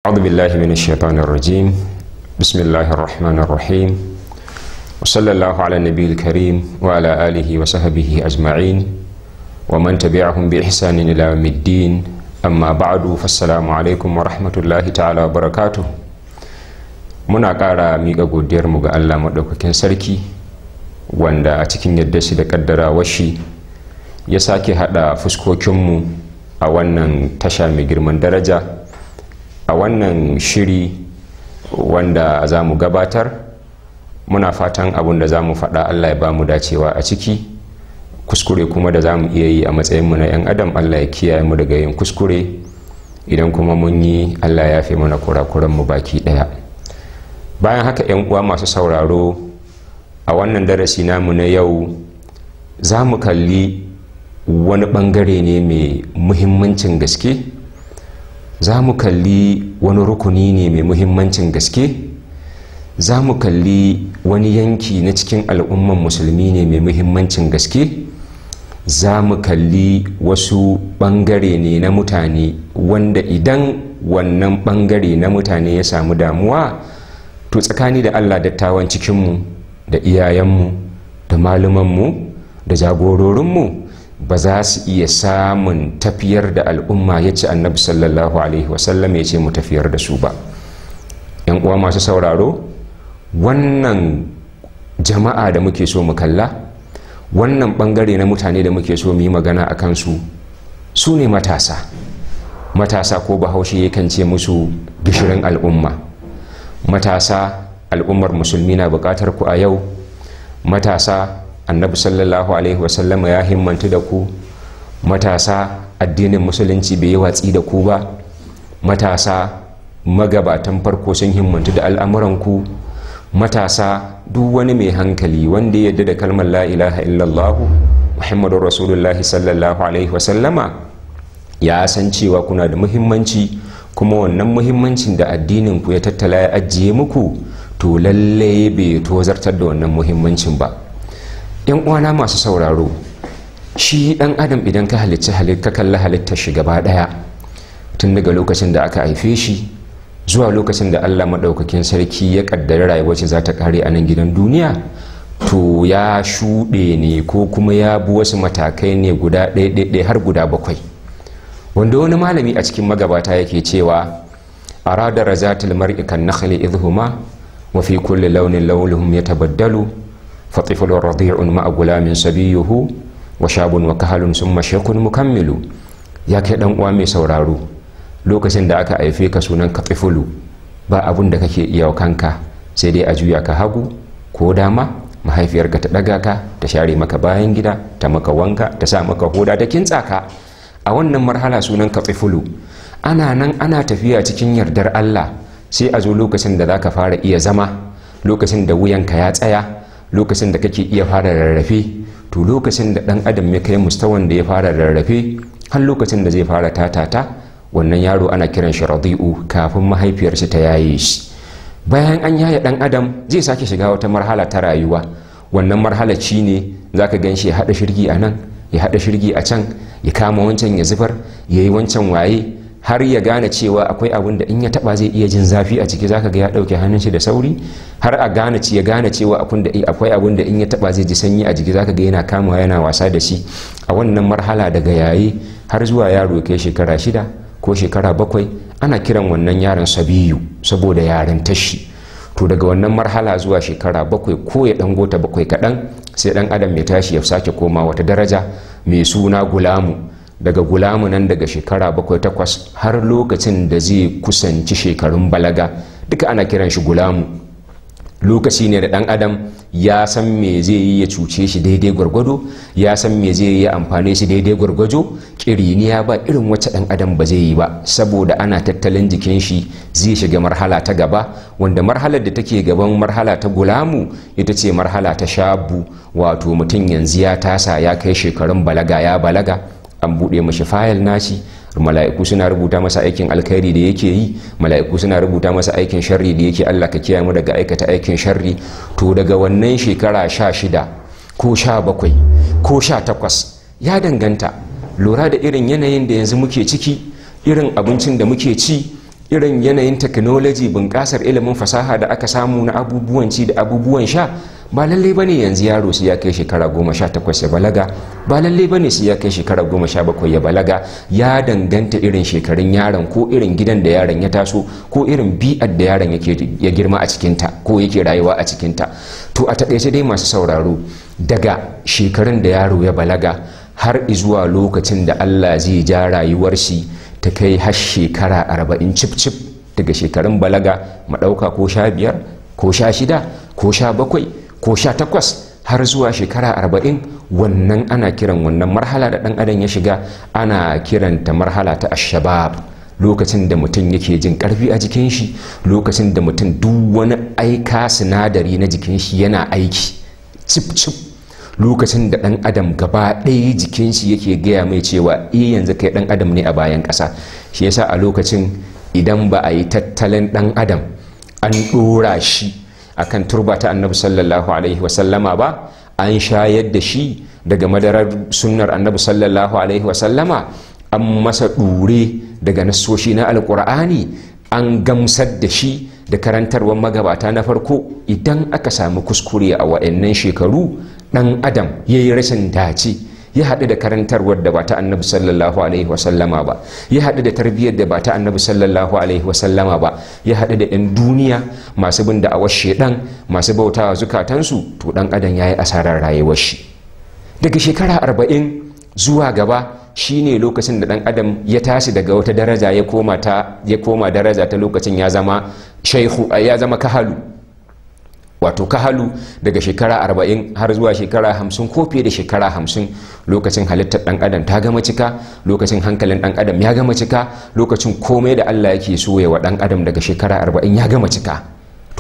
أعوذ بالله من الشيطان الرجيم. بسم الله الرحمن الرحيم، وصلى الله على النبي الكريم وعلى آله وصحبه أجمعين ومن تبعهم بإحسان إلى يوم الدين. أما بعد، فالسلام عليكم ورحمة الله تعالى وبركاته. muna ƙara miƙa godiyarmu ga Allah maɗaukakin sarki wanda a cikin yadda shi da ƙaddarawar shi ya sake haɗa fuskokinmu a wannan tasha mai girman daraja, a wannan shiri wanda za mu gabatar. Muna fatan abin da za mu faɗa Allah ya ba mu dacewa a ciki, kuskure kuma da za mu iya yi a matsayinmu na 'yan adam Allah ya kiyaye mu daga yin kuskure, idan kuma mun yi Allah ya yafe mana kurakuranmu baki ɗaya. Bayan haka 'yan uwa masu sauraro, a wannan darasi namu na yau za mu kalli wani ɓangare ne mai muhimmancin gaske, za mu kalli wani rukuni ne mai muhimmancin gaske, za mu kalli wani yanki na cikin al'umman musulmi ne mai muhimmancin gaske, za mu kalli wasu ɓangare ne na mutane wanda idan wannan ɓangare na mutane ya samu damuwa, to tsakani da Allah, dattawan cikinmu da iyayenmu da malumanmu da jagororinmu ba za su iya samun tafiyar da al'umma ya ce annabi sallallahu alaihi wasallam ya ce mu tafiyar da su ba. 'Yan uwa masu sauraro, wannan jama'a da muke so mu kalla, wannan bangare na mutane da muke so mu yi magana a kansu, su ne matasa. Matasa ko bahaushe yakan ce musu gishirin al'umma. Matasa, al'ummar musulmi na bukatar ku a yau. Matasa, annabi sallallahu alaihi wasallama ya himmantu da ku. Matasa, addinin musulunci bai yi watsi da ku ba. Matasa, magabatan farko sun himmantu da al'amuranku. Matasa, duk wani mai hankali wanda ya yarda da kalmar la ilaha illallah muhammadun rasulullahi sallallahu alaihi wasallama ya san cewa kuna da muhimmanci, kuma wannan muhimmancin da addinin ku ya tattala ya ajiye muku, to lalle bai tozartar da wannan muhimmancin ba. 'Yan uwana masu sauraro, shi dan adam idan ka kalli halittar shi gaba daya, tun daga lokacin da aka haife shi zuwa lokacin da Allah madaukakin sarki ya kaddara rayuwar shi za ta kare a nan gidan duniya, to ya shuɗe ne ko kuma ya bi wasu matakai ne guda ɗaya har guda 7, wanda wani malami a cikin magabata yake cewa arada razatul mar'i kan nakhli idhuma wa fi kulli launin lawluhum yatabaddalu fatiful radi'un ma'a gulamin sabiyuhu wa shabun wa kahalun summa shaykhun mukammilu. Ya kai dan uwa mai sauraro, lokacin da aka haife ka sunan ka tifulu, ba abun da kake iya kanka sai dai a juya ka hagu ko dama, mahaifiyarka ta daga ka, ta share maka bayan gida, ta maka wanka, ta sa maka hoda, ta kintsa ka. A wannan marhala sunan ka tifulu. Ana nan ana tafiya cikin yardar Allah, sai a zo lokacin da zaka fara iya zama, lokacin da wuyanka ya tsaya, lokacin da kake iya fara rarrafe. To lokacin da dan adam ya kai mustawan da ya fara rarrafe, har lokacin da zai fara tatata, wannan yaro ana kiran shi radi'u, kafin mahaifiyarsa ta yaye shi. Bayan an yaye dan adam zai sake shiga wata marhala ta rayuwa. Wannan marhala ne zaka ganshi ya hada shirgi a nan, ya hada shirgi a can, ya kama wancan ya zubar, ya yi wancan waye, har ya gane cewa akwai abin da in ya taba zai iya jin zafi a ciki, zaka ga ya dauke hannun shi da sauri, har a gane ya gane cewa akwai abin da in ya taba zai ji sanyi a jiki, zaka ga yana kamawa yana wasa da shi. A wannan marhala daga yaye har zuwa yaro kai shekara 6 ko shekara 7, ana kiran wannan yaron sabiyu saboda yaren tashi. To daga wannan marhala zuwa shekara 7 ko ya dango ta 7 kadan, sai dan adam ya tashi ya sake koma wata daraja mai suna gulamu. Daga gulamu nan daga shekara 7-8 har lokacin da zai kusanci shekarun balaga, duka ana kiran shi gulamu. Lokaci ne da dan adam ya san me zai yi ya cuce shi daidai gwargwado, ya san me zai yi ya amfane shi daidai gwargwado. Kiriniya ba irin wacce dan adam ba zai yi ba, saboda ana tattalin jikin shi zai shiga marhala ta gaba, wanda marhalar da take gaban marhala ta gulamu ita ce marhala ta shabu, wato mutum yanzu ya tasa, ya kai shekarun balaga, ya balaga, an buɗe mashi fayil nashi, mala'iku suna rubuta masa aikin alkhairi da yake yi, mala'iku suna rubuta masa aikin sharri da yake. Allah ka kiyaye mu daga aikata aikin sharri. To daga wannan shekara 16 ko 17 ko 18, ya danganta lura da irin yanayin da yanzu muke ciki, irin abincin da muke ci, irin yanayin technology bunƙasar ilimin fasaha da aka samu na abubuwan ci da abubuwan sha, ba lallai bane yanzu yaro sai ya kai shekara 18 ya balaga, ba lallai bane sai ya kai shekara 17 ya balaga. Ya danganta irin shekarun yaron ko irin gidan da yaron ya taso ko irin bi'ar da yaron ya girma a cikinta ko yake rayuwa a cikinta. To a taƙaice dai masu sauraro, daga shekarun da yaro ya balaga har zuwa lokacin da Allah zai ja rayuwar shi ta kai har shekara 40 cif daga shekarun balaga maɗauka ko 15 ko 16 ko 17 ko 18 har zuwa shekara 40, wannan ana kiran wannan marhala da ɗan adam ya shiga ana kiranta marhala ta ashabab. Lokacin da mutum yake jin ƙarfi a jikin shi, lokacin da mutum duk wani aika sinadari na jikin shi yana aiki cif, lokacin da ɗan adam gaba ɗaya jikin shi yake gaya mai cewa yanzu kai ɗan adam ne a bayan ƙasa. Shi yasa a lokacin idan ba a yi tattalin ɗan adam an ɗora shi akan turba ta annabi sallallahu alaihi wasallama ba, an shayar da shi daga madarar sunnar annabi sallallahu alaihi wasallama, an masa ɗure daga nassoshi na alƙur'ani, an gamsar da shi da karantarwar magabata na farko. Idan aka samu kuskure a wa'annan shekaru, ɗan adam ya yi rashin dace, ya haɗu da karantarwar da ba ta annabi sallallahu alaihi wasallama ba, ya haɗu da tarbiyyar da ba ta annabi sallallahu alaihi wasallama ba, ya haɗu da 'yan duniya masu bin da'awar shedan, masu bautawa zukatansu, to ɗan adam ya yi asarar rayuwar shi. Daga shekara 40 zuwa gaba shine lokacin da ɗan adam ya tashi daga wata daraja ya koma daraja ta lokacin ya zama shaikhu, ya zama kahalu. Wato kahalu daga shekara 40 har zuwa shekara 50 ko fiye da shekara 50, lokacin halittar ɗan adam ta gama cika, lokacin hankalin ɗan adam ya gama cika, lokacin komai da Allah yake so ya wa ɗan adam daga shekara 40 ya gama cika.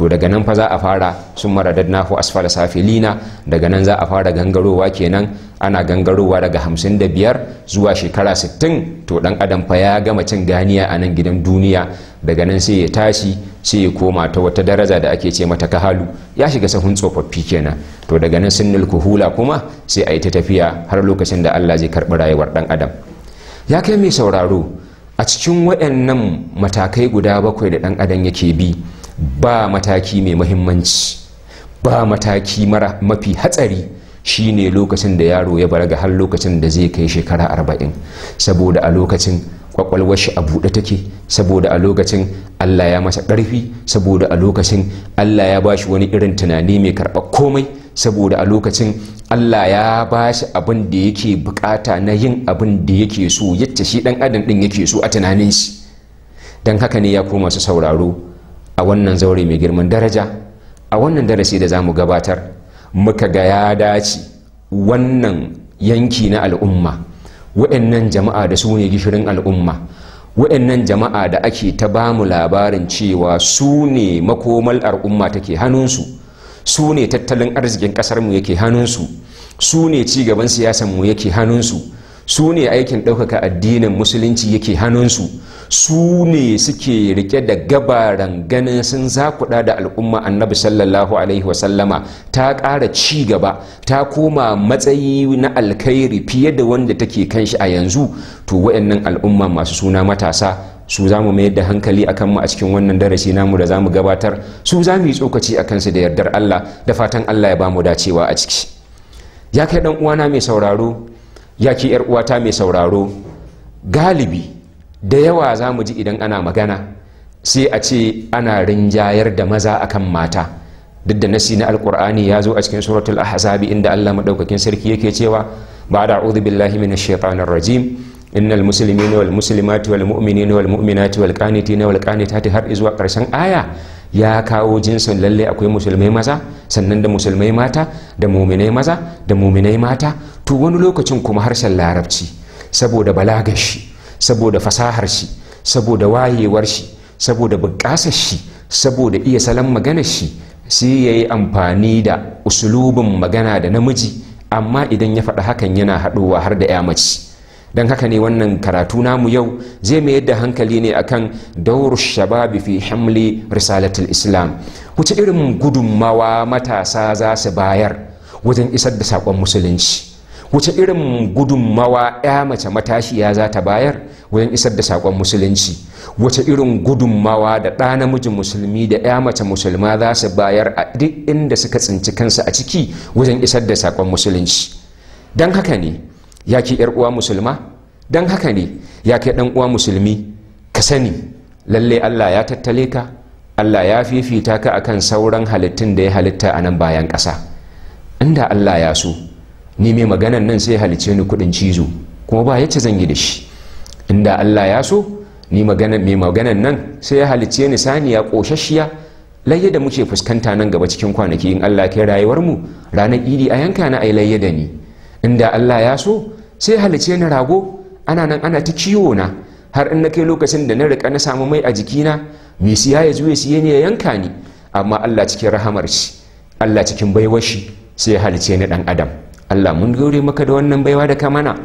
To daga nan fa za a fara sun maradadnahu asfala safilina, daga nan za a fara gangarowa kenan, ana gangarowa daga 55 zuwa shekara 60. To dan adam fa ya gama cin ganiya a nan gidan duniya, daga nan sai ya tashi sai ya koma ta wata daraja da ake ce mata kahalu, ya shiga sahun tsofaffi kenan. To daga nan sinnul kuhula kuma sai a yi ta tafiya har lokacin da Allah zai karɓi rayuwar dan adam. Ya kai mai sauraro, a cikin waɗannan matakai guda 7 da dan adam yake bi, ba mataki mai muhimmanci, ba mataki mafi hatsari shine lokacin da yaro ya balaga har lokacin da zai kai shekara 40. Saboda a lokacin kwakwalwar shi a buɗe take, saboda a lokacin Allah ya masa ƙarfi, saboda a lokacin Allah ya bashi wani irin tunani mai karɓar komai, saboda a lokacin Allah ya bashi abin da yake bukata na yin abin da yake so, yadda shi ɗan adam ɗin yake so a tunanin shi. Don haka ne ya koma su sauraro, a wannan zaure mai girman daraja, a wannan darasi da za mu gabatar, muka ga ya dace wannan yanki na al'umma, waɗannan jama'a da su ne gishirin al'umma, waɗannan jama'a da ake ta ba mu labarin cewa su ne makomal al'umma take hannunsu, su ne tattalin arzikin ƙasarmu yake hannunsu, su ne cigaban siyasanmu yake hannunsu, su ne aikin ɗaukaka addinin musulunci yake hannunsu, su ne suke rike da gabaran ganin sun zakuɗa da al'umma annabi sallallahu alaihi wasallama ta ƙara ci gaba, ta koma matsayi na alkhairi fiye da wanda take kan shi a yanzu. To waɗannan al'umma masu suna matasa, su za mu mayar da hankali a kanmu a cikin wannan darasi namu da za mu gabatar, su za mu yi tsokaci a kansu da yardar Allah, da fatan Allah ya ba mu dacewa a ciki. Ya kai ɗan uwana mai sauraro, ya ke ‘yar uwata mai sauraro, galibi da yawa za mu ji idan ana magana sai a ce ana rinjayar da maza akan mata, duk da nasi na alkur'ani ya zo a cikin suratul ahzabi inda Allah madaukakin sarki yake cewa ba'da a'udhu billahi minash shaitanir rajim innal muslimina wal muslimati wal mu'minina wal mu'minati wal qanitina wal qanitati har izuwa karshen aya. Ya kawo jinsin lalle akwai musulmai maza, sannan da musulmai mata, da muminai maza, da muminai mata. To wani lokacin kuma harshen larabci saboda balagar shi, saboda fasahar shi, saboda wayewar shi, saboda buƙasar shi, saboda iya salon maganar shi, sai ya yi amfani da usulubin magana da namiji, amma idan ya faɗi hakan yana haɗowa har da ya mace. don haka ne wannan karatu namu yau zai mayar da hankali ne akan dauru shababi fi hamli risalatul islam, wace irin gudunmawa matasa za su bayar wajen isar da saƙon musulunci, wace irin gudunmawa ya mace matashiya za ta bayar wajen isar da saƙon musulunci, wace irin gudunmawa da ɗa namijin musulmi da ya mace musulma za su bayar a duk inda suka tsinci kansu a ciki wajen isar da saƙon musulunci. Don haka ne ya ke uwa musulma, don haka ne ya ke ɗan uwa musulmi, ka sani lalle Allah ya tattale ka, Allah ya fifita ka akan sauran halittun da ya halitta a nan bayan ƙasa. Inda Allah ya so ni mai maganan nan sai halice ni kudin cizo kuma ba yace zan yi da shi. Inda Allah ya so ni mai maganan nan sai ya halice ni saniya koshashiya layya da muke fuskanta nan gaba cikin kwanaki in Allah kai rayuwar mu ranar idi a yanka na ai layya da ni. Inda Allah ya so sai ya halice ni rago ana nan ana ta kiwo na har in na kai lokacin da na rika na samu mai a jikina mai siya ya zo ya siye ni ya yanka ni. Amma Allah cikin rahamar shi, Allah cikin baiwar shi sai ya halice ni dan adam. Allah mun gode maka da wannan baiwa da ka mana,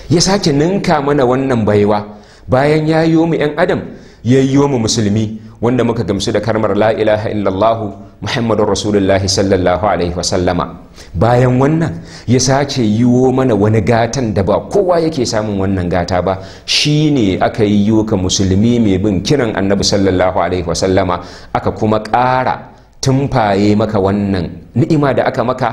ya sake ninka mana wannan baiwa bayan ya yi mu 'yan adam ya yi mu musulmi wanda muka gamsu da karmar la ilaha illallahu muhammadun rasulullahi sallallahu alaihi wasallama. Bayan wannan ya sake yi mana wani gatan da ba kowa yake samun wannan gata ba, shine aka yi ka musulmi mai bin kiran annabi sallallahu alaihi wasallama, aka kuma ƙara tumfaye maka wannan ni'ima da aka maka,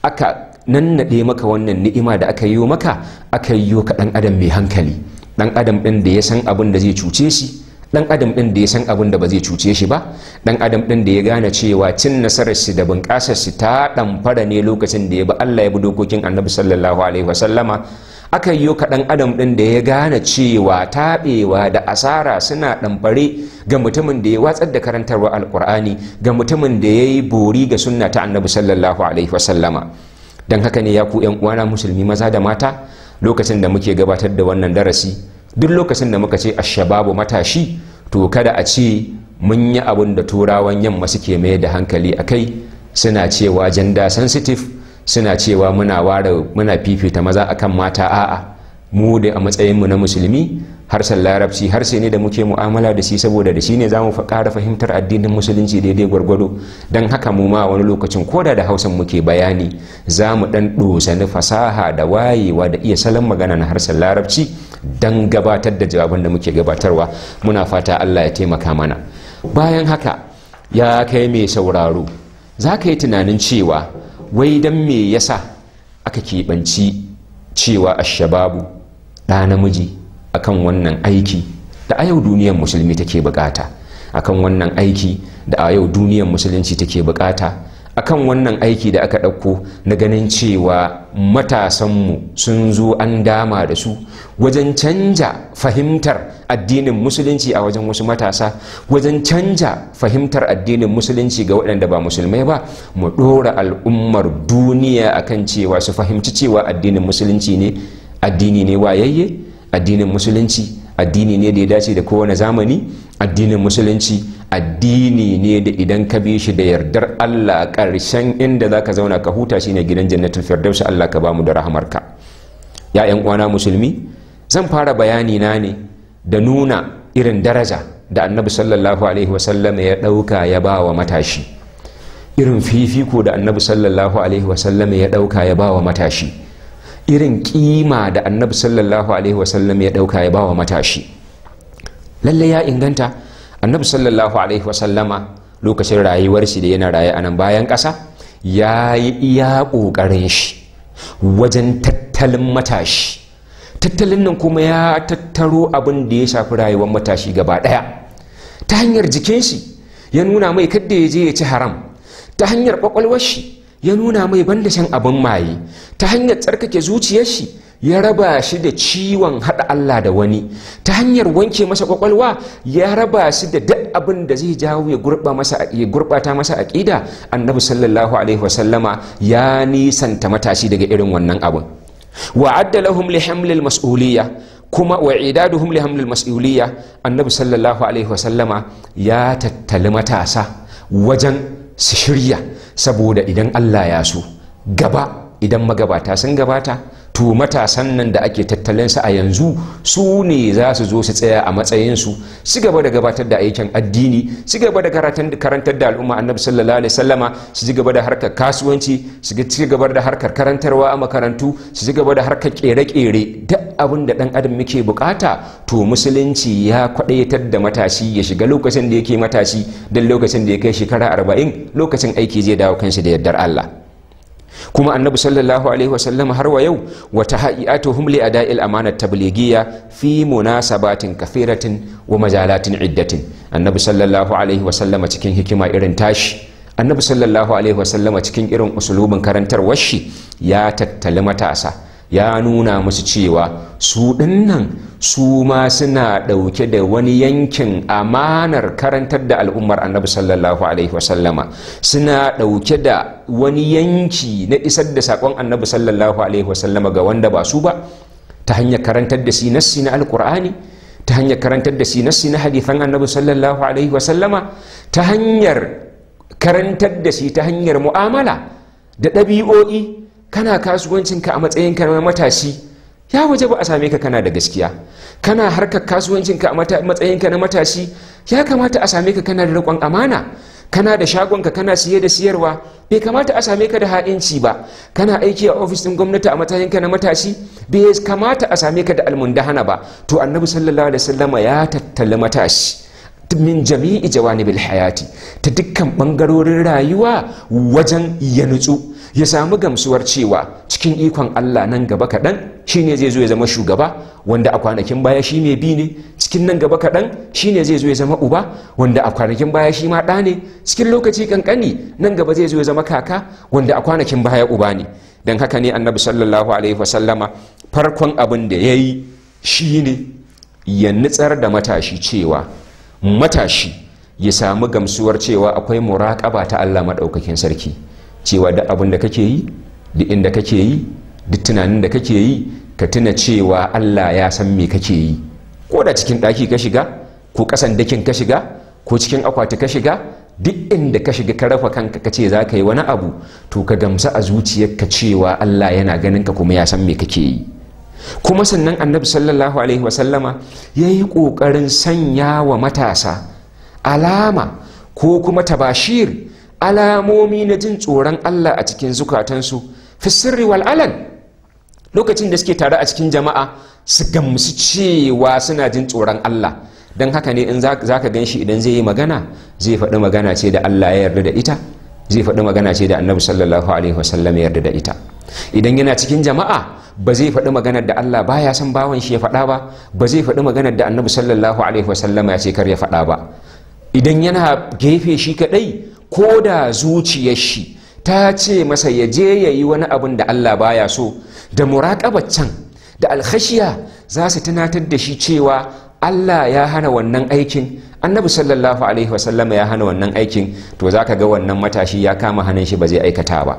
aka nannaɗe maka wannan ni'ima da aka yi maka, aka yi ka ɗan adam mai hankali, ɗan adam ɗin da ya san abin da zai cuce shi, ɗan adam ɗin da ya san abin da ba zai cuce shi ba, ɗan adam ɗin da ya gane cewa cin nasarar shi da bunƙasar shi ta ɗamfara ne lokacin da ya bi Allah ya bi dokokin annabi sallallahu alaihi wasallama. Aka yi ka ɗan adam ɗin da ya gane cewa taɓewa da asara suna ɗamfare ga mutumin da ya watsar da karantarwa alƙur'ani, ga mutumin da ya yi bori ga sunna ta annabi sallallahu alaihi wasallama. Don haka ne ya ku 'yan uwana musulmi maza da mata, lokacin da muke gabatar da wannan darasi, duk lokacin da muka ce ashababu matashi, to kada a ce mun yi abin da turawan yamma suke mai da hankali a kai, suna cewa gender sensitive, suna cewa muna fifita maza akan mata. A'a, mu da a matsayinmu na musulmi, harshen larabci harshe ne da muke mu'amala da shi, saboda da shi ne za mu ƙara fahimtar addinin musulunci daidai gwargwado. Don haka mu ma wani lokacin koda da hausan muke bayani, za mu ɗan ɗosani fasaha da wayewa da iya salon magana na harshen larabci don gabatar da jawabin da muke gabatarwa. Muna fata Allah ya taimaka mana. Bayan haka ya kai mai sauraro, za ka yi tunanin cewa wai don me yasa aka keɓanci cewa ashababu ɗa namiji akan wannan aiki da a yau duniyar musulmi take bukata, akan wannan aiki da a yau duniyar musulunci take bukata, akan wannan aiki da aka ɗauko na ganin cewa matasanmu sun zo an dama da su wajen canja fahimtar addinin musulunci a wajen wasu matasa, wajen canja fahimtar addinin musulunci ga waɗanda ba musulmai ba, mu ɗora al'ummar duniya akan cewa su fahimci cewa addinin musulunci ne addini ne wayayye, addinin musulunci addini ne da ya dace da kowane zamani, addinin musulunci addini ne da idan ka bi shi da yardar Allah ƙarshen inda za ka zauna ka huta shine gidan jannatul firdaus. Allah ka bamu da rahamarka. Ya ƴan uwana musulmi, zan fara bayani na ne da nuna irin daraja da annabi sallallahu alaihi wasallam ya ɗauka ya ba wa matashi, irin fifiko da annabi sallallahu alaihi wasallam ya ɗauka ya ba wa matashi, irin kima da annabi sallallahu alaihi wasallam ya ɗauka ya ba wa matashi. Lalle ya inganta annabi sallallahu alaihi wasallama lokacin rayuwar shi da yana raye a nan bayan ƙasa, ya yi iya ƙoƙarin shi wajen tattalin matashi. Tattalin nan kuma ya tattaro abin da ya shafi rayuwar matashi gaba ɗaya, ta hanyar jikin shi ya nuna mai kadda ya je ya ci haram, ta hanyar ƙwaƙwalwar shi ya nuna mai banda shan abin maye, ta hanyar tsarkake zuciyar shi ya raba shi da ciwon haɗa Allah da wani, ta hanyar wanke masa ƙwaƙwalwa ya raba shi da duk abin da zai jawo ya gurɓata masa aƙida. Annabi sallallahu alaihi wasallama ya nisanta matashi daga irin wannan abin. Wa'adda lahum li hamlil mas'uliyya, kuma wa idaduhum li hamlil mas'uliyya, annabi sallallahu alaihi wasallama ya tattali matasa wajen su shirya, saboda idan Allah ya so gaba, idan magabata sun gabata, to matasan nan da ake tattalinsa a yanzu su ne za su zo su tsaya a matsayinsu su gaba da gabatar da aikin addini, su gaba da karantar da al'umma annabi sallallahu alaihi wasallama, su gaba da harkar kasuwanci, su gaba da harkar karantarwa a makarantu, su gaba da harkar kere-kere. Duk abin da dan adam muke bukata to musulunci ya kwadaitar da matashi ya shiga lokacin da yake matashi, dan lokacin da ya kai shekara 40 lokacin aiki zai dawo kanshi da yardar Allah. kuma annabi sallallahu alaihi wasallam har wa yau wata ha'iatuhum li ada'il amanat tabligiyya fi munasabatin kathiratin wa majalatin iddatin. Annabi sallallahu alaihi wasallam cikin hikima irin tashi, annabi sallallahu alaihi wasallam cikin irin usulubin karantarwar shi ya tattali matasa, ya nuna musu cewa su dinnan su ma suna ɗauke da wani yankin amanar karantar da al'ummar annabi sallallahu alaihi wasallama, suna ɗauke da wani yanki na isar da saƙon annabi sallallahu alaihi wasallama ga wanda ba su ba, ta hanyar karantar da shi nassi na alƙur'ani, ta hanyar karantar da shi nassi na hadithan annabi sallallahu alaihi wasallama, ta hanyar karantar da shi ta hanyar mu'amala da ɗabi'o'i. Kana kasuwancinka a matsayinka na matashi, ya waje ba a same ka kana da gaskiya. Kana harkar kasuwancinka a matsayinka na matashi, ya kamata a same ka kana da riƙon amana. Kana da shagonka kana siye da siyarwa, bai kamata a same ka da ha'inci ba. Kana aiki a ofis ɗin gwamnati a matsayinka na matashi, bai kamata a same ka da almundahana ba. To annabi sallallahu alaihi wasallama ya tattali matashi min jami'i jawanibil hayati, ta dukkan bangarorin rayuwa wajen ya nutsu, ya samu gamsuwar cewa cikin ikon Allah nan gaba kaɗan shine zai zo ya zama shugaba, wanda a kwanakin baya shi mai bi ne. Cikin nan gaba kaɗan shine zai zo ya zama uba, wanda a kwanakin baya shi ma ɗa ne. Cikin lokaci kankani nan gaba zai zo ya zama kaka, wanda a kwanakin baya uba ne. Don haka ne annabi sallallahu alaihi wasallama farkon abin da ya yi shine ya nutsar da matashi cewa matashi ya samu gamsuwar cewa akwai muraƙaba ta Allah maɗaukakin sarki, cewa duk abin da kake yi, duk inda kake yi, duk tunanin da kake yi, ka tuna cewa Allah ya san me kake yi. Ko da cikin ɗaki ka shiga, ko ƙasan dakin ka shiga, ko cikin akwati ka shiga, duk inda ka shiga ka rafa kanka ka ce za ka yi wani abu, to ka gamsu a zuciyarka cewa Allah yana ganin ka kuma ya san me kake yi. Kuma sannan annabi sallallahu alaihi wasallama ya yi ƙoƙarin sanya wa matasa alama ko kuma tabashir, alamomi na jin tsoron Allah a cikin zukatansu fi sirri wal alan. Lokacin da suke tare a cikin jama'a su gamsu cewa suna jin tsoron Allah. Don haka ne in za ka gan shi idan zai yi magana, zai faɗi magana ce da Allah ya yarda da ita, zai faɗi magana ce da annabi sallallahu alaihi wasallam ya yarda da ita. Idan yana cikin jama'a ba zai faɗi maganar da Allah baya son bawan shi ya faɗa ba, ba zai faɗi maganar da annabi sallallahu alaihi wasallam ya ce kar ya faɗa ba. Idan yana gefe shi kaɗai, ko da zuciyar shi ta ce masa ya je ya yi wani abin da Allah baya so, da muraƙabar can da alkhashiya za su tunatar da shi cewa Allah ya hana wannan aikin, annabi sallallahu alaihi wasallam ya hana wannan aikin, to za ka ga wannan matashi ya kama hannun shi ba zai aikata ba.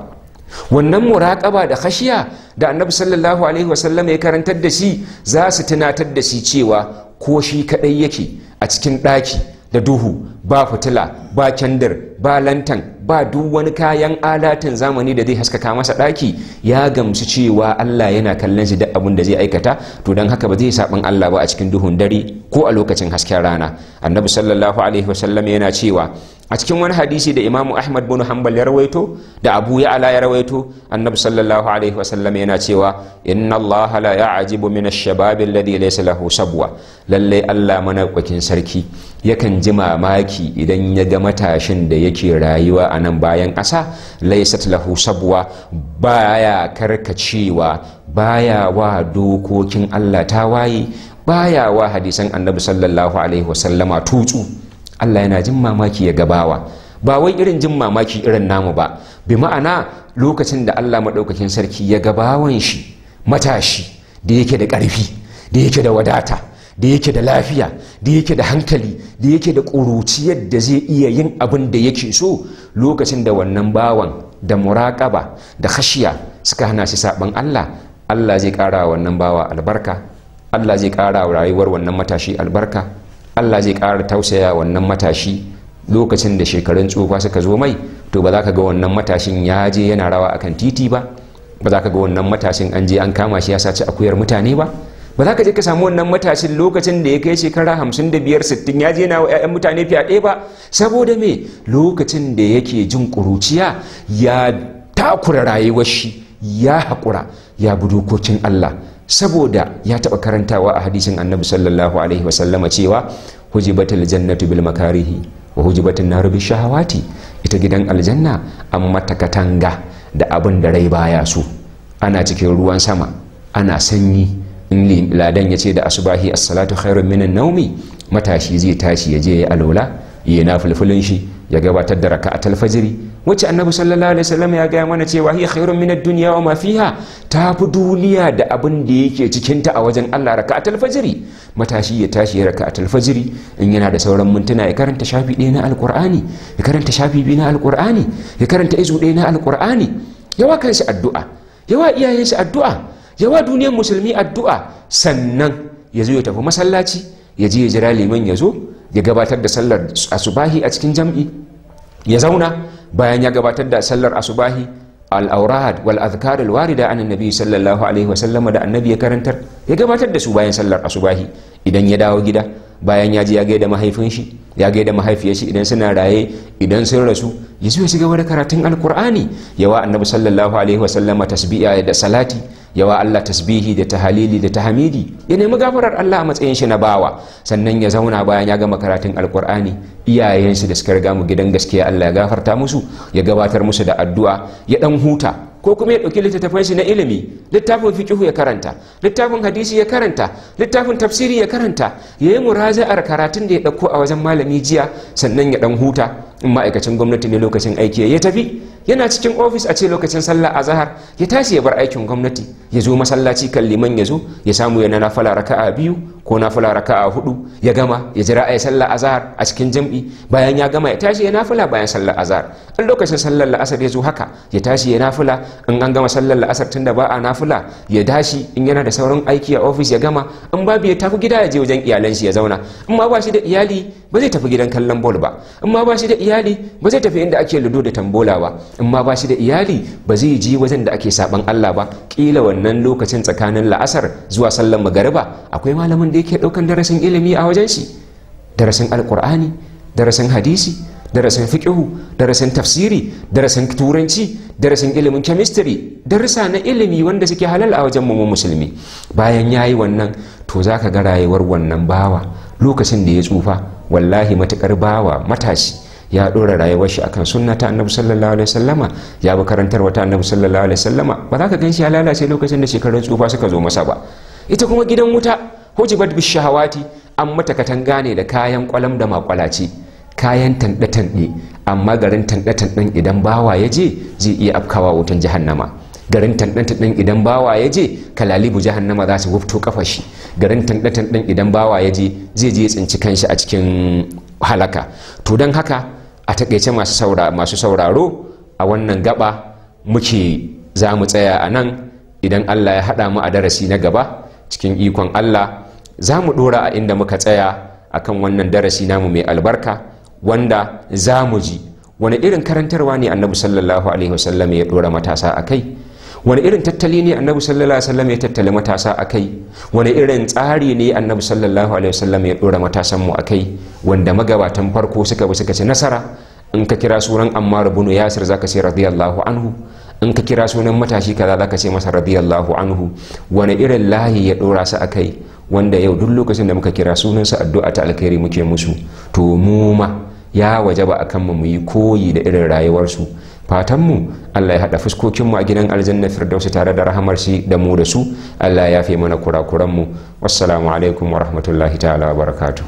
Wannan muraƙaba da khashiya da annabi sallallahu alaihi wasallam ya karantar da shi za su tunatar da shi cewa ko shi kaɗai yake a cikin ɗaki da duhu, ba fitila, ba kyandir, ba lantan, ba duk wani kayan alatin zamani da zai haskaka masa ɗaki, ya gamsu cewa Allah yana kallon shi duk abin da zai aikata, to don haka ba zai saɓan Allah ba a cikin duhun dare ko a lokacin hasken rana. Annabi sallallahu alaihi wasallam yana cewa a cikin wani hadisi da Imamu Ahmad bin Hanbal ya rawaito da Abu Ya'la ya rawaito, annabi sallallahu alaihi wasallam yana cewa inna Allah la ya'jibu min ash-shabab alladhi laysa lahu sabwa. Lalle Allah manaukakin sarki yakan ji mamaki idan ya ga matashin da yake rayuwa a nan bayan ƙasa, laysat lahu sabwa, baya karkacewa, baya wa dokokin Allah tawaye, baya wa hadisan annabi sallallahu alaihi wasallama tutsu. Allah yana jin mamaki ya gabawa, ba wai irin jin mamaki irin namu ba, bi ma'ana lokacin da Allah maɗaukakin sarki ya gabawan shi matashi da yake da ƙarfi, da yake da wadata, da yake da lafiya, da yake da hankali, da yake da ƙuruciyar da zai iya yin abin da yake so, lokacin da wannan bawan da muraƙaba da khashiya suka hana shi saɓan Allah, Allah zai ƙara wa wannan bawa albarka, Allah zai ƙara wa rayuwar wannan matashi albarka, Allah zai ƙara tausaya wannan matashi. Lokacin da shekarun tsufa suka zo mai, to ba za ka ga wannan matashin ya je yana rawa akan titi ba, ba za ka ga wannan matashin an je an kama shi ya saci akuyar mutane ba. Ba za ka je ka samu wannan matashin lokacin da ya kai shekara 55-60 ya je na wa 'ya'yan mutane fyaɗe ba. Saboda me? Lokacin da yake jin ƙuruciya ya takura rayuwar shi, ya haƙura, ya bi dokokin Allah, saboda ya taɓa karantawa a hadisin annabi sallallahu alaihi wasallama cewa hujibatul jannatu bil makarihi wa hujibatun naru bil shahawati. Ita gidan aljanna an mata katanga da abin da rai baya so. Ana cikin ruwan sama, ana sanyi, in ladan ya ce da asubahi as-salatu khairun minan naumi, matashi zai tashi ya je ya alola, ya na fulfulin shi, ya gabatar da raka'atul fajri, wacce annabi sallallahu alaihi wasallam ya gaya mana cewa hiya khairun minad dunya wa ma fiha, ta fi duniya da abin da yake cikin ta a wajen Allah. Raka'atul fajri, matashi ya tashi ya raka'atul fajri, in yana da sauran mintuna ya karanta shafi ɗaya na alqur'ani, ya karanta shafi biyu na alqur'ani, ya karanta izu ɗaya na alqur'ani, yawa kanshi addu'a, yawa iyayen shi addu'a, yawa duniyar musulmi addu'a. Sannan ya zo ya tafi masallaci, ya je ya jira liman ya zo ya gabatar da sallar asubahi a cikin jam'i, ya zauna bayan ya gabatar da sallar asubahi al-awrad wal adhkar al-warida an annabi sallallahu alaihi wasallam da annabi ya karantar, ya gabatar da su bayan sallar asubahi. Idan ya dawo gida, bayan ya je ya gaida mahaifin shi, ya gaida mahaifiyar shi idan suna raye, idan sun rasu, ya zo ya ci gaba da karatun alqur'ani, yawa annabi sallallahu alaihi wasallama tasbi'a da salati, yawa Allah tasbihi da tahalili da tahmidi, ya nemi gafarar Allah a matsayin shi na bawa. Sannan ya zauna bayan ya gama karatun alqur'ani, iyayensu da suka riga mu gidan gaskiya Allah ya gafarta musu, ya gabatar musu da addu'a, ya dan huta, ko kuma ya dauki littattafan shi na ilimi, littafin fiqh ya karanta, littafin hadisi ya karanta, littafin tafsiri ya karanta, yayi muraja'ar karatun da ya dauko a wajen malami jiya. Sannan ya dan huta, in ma'aikacin gwamnati ne lokacin aiki ya tafi, yana cikin ofis a ce lokacin sallah azhar, ya tashi ya bar aikin gwamnati, ya zo masallaci kan liman, ya zo ya samu yana nafila raka'a 2 ko nafila raka'a 4, ya gama ya jira ayi sallah azhar a cikin jam'i. Bayan ya gama ya tashi ya nafila bayan sallar azhar. In lokacin sallar la'asar ya zo haka, ya tashi ya nafila. In an gama sallar la'asar tunda ba a nafila, ya dashi in yana da sauran aiki a ofis ya gama. In babu ya tafi gida ya je wajen iyalan shi ya zauna. In ma ba shi da iyali ba zai tafi gidan kallon bol ba. In ma ba shi da iyali ba zai tafi inda ake ludo da tambola ba. In ma ba shi da iyali ba zai je wajen da ake saban Allah ba. Kila wannan lokacin tsakanin la'asar zuwa sallar magariba akwai malamin da yake daukan darasin ilimi a wajen shi, darasin alqur'ani, darasin hadisi, darasin fiqhu, darasin tafsiri, darasin turanci, darasin ilimin chemistry, darasa na ilimi wanda suke halal a wajen mu musulmi. Bayan yayi wannan, to zaka ga rayuwar wannan bawa lokacin da ya tsufa, wallahi matakar bawa matashi ya dora rayuwar shi akan sunna ta annabi sallallahu alaihi wasallama, ya bi karantarwa ta annabi sallallahu alaihi wasallama, ba za ka ganshi ya lalace lokacin da shekarun tsufa suka zo masa ba. Ita kuma gidan wuta hujibat bish shahawati, an mata katanga ne da kayan kwalam da makwalaci, kayan tanɗe-tanɗe, amma garin tanɗe-tanɗen idan bawa ya je zai iya afkawa wutan jahannama. Garin tanɗe-tanɗen idan bawa ya je kalalibu jahannama za su wufto kafar shi. Garin tanɗe-tanɗen idan bawa ya je zai je tsinci kanshi a cikin halaka. To don haka a takaice masu sauraro, a wannan gaba muke za mu tsaya a nan. Idan Allah ya haɗa mu a darasi na gaba cikin ikon Allah, za mu ɗora a inda muka tsaya akan wannan darasi namu mai albarka, wanda za mu ji wani irin karantarwa ne annabi sallallahu alaihi wasallam ya ɗora matasa a kai, wani irin tattali ne annabi sallallahu alaihi wasallam ya tattali matasa a kai, wani irin tsari ne annabi sallallahu alaihi wasallam ya ɗora matasan mu a kai, wanda magabatan farko suka ci nasara. In ka kira sunan Ammar ibn Yasir zaka ce radiyallahu anhu, in ka kira sunan matashi kaza zaka ce masa radiyallahu anhu. Wani irin layi ya ɗora su a kai, wanda yau duk lokacin da muka kira sunansa addu'a ta alkhairi muke musu. To mu ma ya wajaba akan mu yi koyi da irin rayuwarsu. Fatanmu Allah ya haɗa fuskokinmu a gidan aljanna firdausi tare da rahamar shi da mu da su. Allah ya yafe mana kurakuranmu. Wassalamu alaikum wa rahmatullahi ta'ala wa barakatuh.